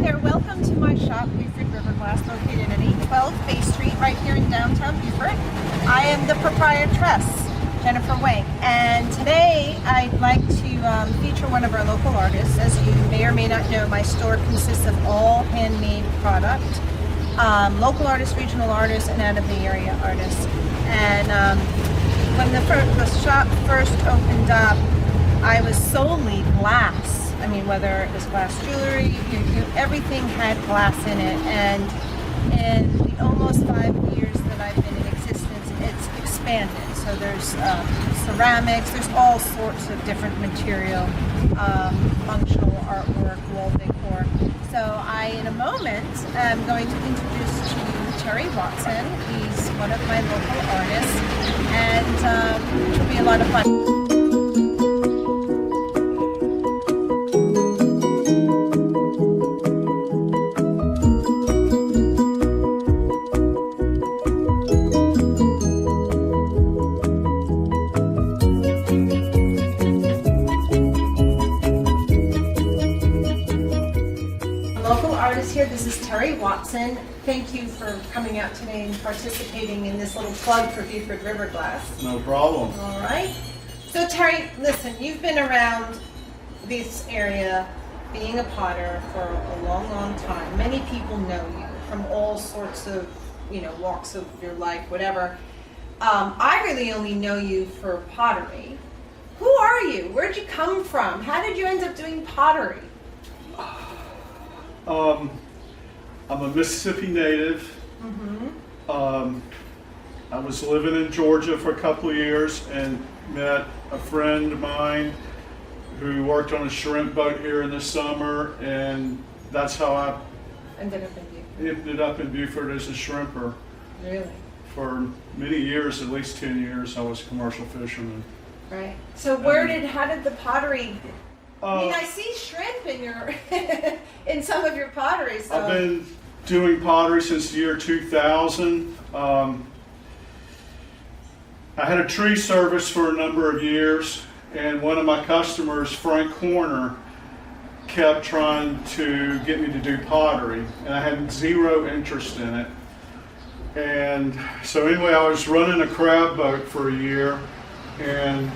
there, welcome to my shop, Beaufort River Glass, located at 812 Bay Street, right here in downtown Beaufort. I am the proprietress, Jennifer Wang, and today I'd like to feature one of our local artists. As you may or may not know, my store consists of all handmade product, local artists, regional artists, and out of the area artists. And when the shop first opened up, I was solely glass. I mean, whether it was glass jewelry, everything had glass in it. And in the almost 5 years that I've been in existence, it's expanded. So there's ceramics, there's all sorts of different material, functional artwork, wall decor. So I, in a moment, am going to introduce to you Terry Watson. He's one of my local artists, and it'll be a lot of fun. Artist here. This is Terry Watson. Thank you for coming out today and participating in this little plug for Beaufort River Glass. No problem. All right. So Terry, listen, you've been around this area being a potter for a long, long time. Many people know you from all sorts of, walks of your life, whatever. I really only know you for pottery. Who are you? Where'd you come from? How did you end up doing pottery? I'm a Mississippi native. Mm-hmm. I was living in Georgia for a couple of years and met a friend of mine who worked on a shrimp boat here in the summer, and that's how I ended up in Beaufort as a shrimper. Really? For many years, at least 10 years, I was a commercial fisherman. Right. So how did the pottery? I mean, I see shrimp in your in some of your pottery. So. I've been doing pottery since the year 2000. I had a tree service for a number of years, and one of my customers, Frank Horner, kept trying to get me to do pottery, and I had zero interest in it. And so anyway, I was running a crab boat for a year, and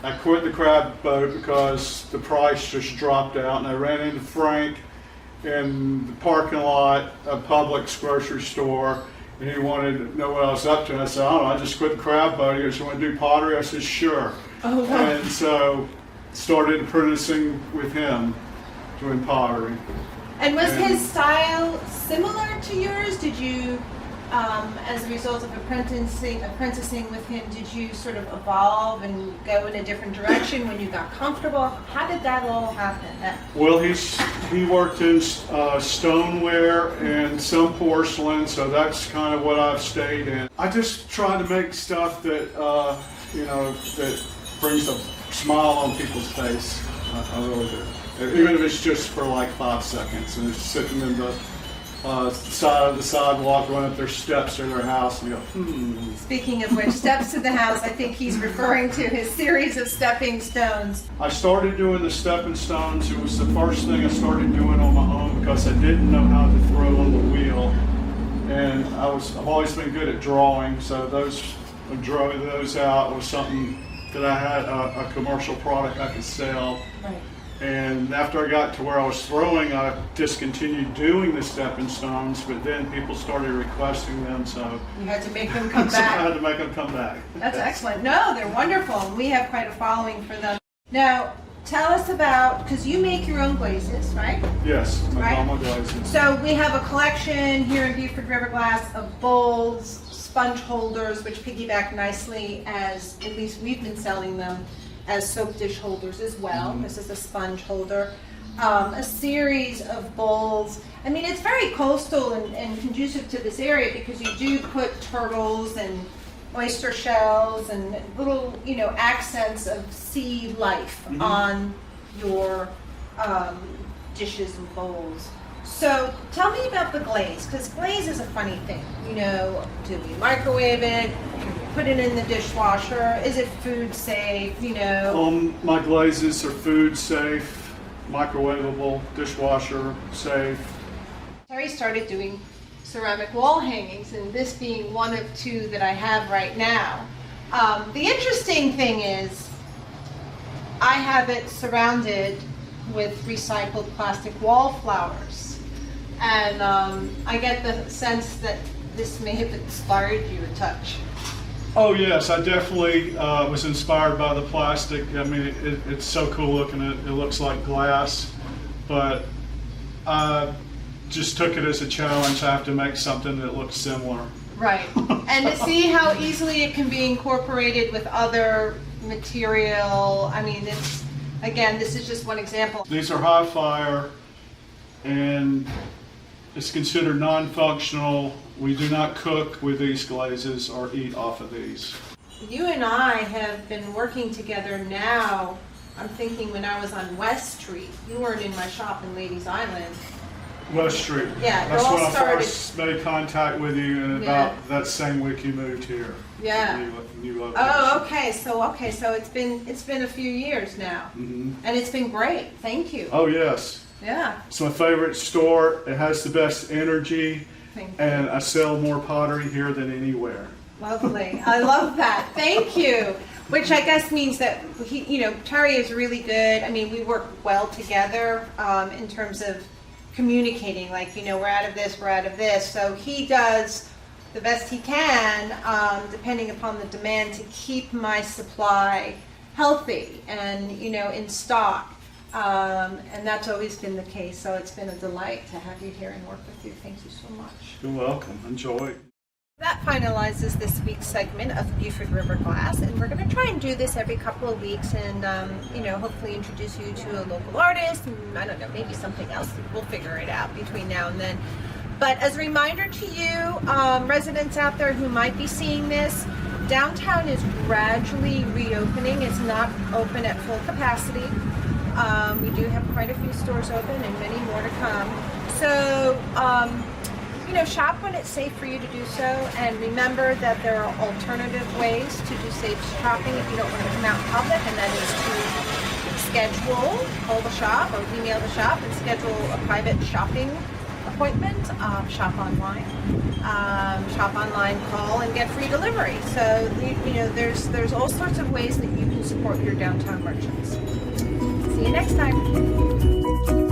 I quit the crab boat because the price just dropped out, and I ran into Frank in the parking lot of Publix grocery store, and he wanted to know what I was up to. And I said, I don't know, I just quit the crab boat. He goes, you want to do pottery? I said, sure. Oh, wow. And so started apprenticing with him doing pottery. And was his style similar to yours? Did you, as a result of apprenticing with him, did you sort of evolve and go in a different direction when you got comfortable? How did that all happen? Well, he worked in stoneware and some porcelain, so that's kind of what I've stayed in. I just try to make stuff that that brings a smile on people's face. I really do. Even if it's just for like 5 seconds, and it's sitting in the side of the sidewalk, going up their steps to their house, and you go, Speaking of which, steps to the house, I think he's referring to his series of stepping stones. I started doing the stepping stones. It was the first thing I started doing on my own because I didn't know how to throw on the wheel, and I've always been good at drawing, so drawing those out was something that I had a commercial product I could sell. Right. And after I got to where I was throwing, I discontinued doing the stepping stones, but then people started requesting them, so you had to make them come so I back. had to make them come back. That's excellent. No, they're wonderful. We have quite a following for them. Now, tell us about, because you make your own glazes, right? Yes, I Right. got my glazes. So we have a collection here in Beaufort River Glass of bowls, sponge holders, which piggyback nicely, as at least we've been selling them as soap dish holders as well. Mm-hmm. This is a sponge holder. A series of bowls. I mean, it's very coastal and conducive to this area because you do put turtles and oyster shells and little, accents of sea life Mm-hmm. on your dishes and bowls. So tell me about the glaze, because glaze is a funny thing. Do we microwave it? Can we put it in the dishwasher? Is it food safe? My glazes are food safe. microwavable, dishwasher safe. Terry started doing ceramic wall hangings, and this being one of two that I have right now. The interesting thing is I have it surrounded with recycled plastic wallflowers, and I get the sense that this may have inspired you a touch. Oh yes, I definitely was inspired by the plastic. I mean, it's so cool looking. It looks like glass, but I just took it as a challenge. I have to make something that looks similar. Right, and to see how easily it can be incorporated with other material. I mean, it's, again, this is just one example. These are high fire, and it's considered non-functional. We do not cook with these glazes or eat off of these. You and I have been working together now. I'm thinking when I was on West Street. You weren't in my shop in Ladies Island. West Street. Yeah, it That's all when I started- first made contact with you, and Yeah. about that same week you moved here. Yeah. New location. Oh, okay. So it's been a few years now, Mhm. and it's been great. Thank you. Oh yes. Yeah. It's my favorite store. It has the best energy, Thank you. and I sell more pottery here than anywhere. Lovely. I love that. Thank you. Which I guess means that Terry is really good. I mean, we work well together in terms of communicating. Like, we're out of this, we're out of this. So he does the best he can, depending upon the demand, to keep my supply healthy and in stock. And that's always been the case. So it's been a delight to have you here and work with you. Thank you so much. You're welcome. Enjoy. That finalizes this week's segment of Beaufort River Glass, and we're going to try and do this every couple of weeks, and hopefully introduce you to a local artist, and I don't know, maybe something else. We'll figure it out between now and then. But as a reminder to you, residents out there who might be seeing this, downtown is gradually reopening. It's not open at full capacity. We do have quite a few stores open and many more to come. So, shop when it's safe for you to do so, and remember that there are alternative ways to do safe shopping if you don't want to come out in public, and that is to call the shop or email the shop and schedule a private shopping appointment. Shop online, call and get free delivery. So there's all sorts of ways that you can support your downtown merchants. See you next time.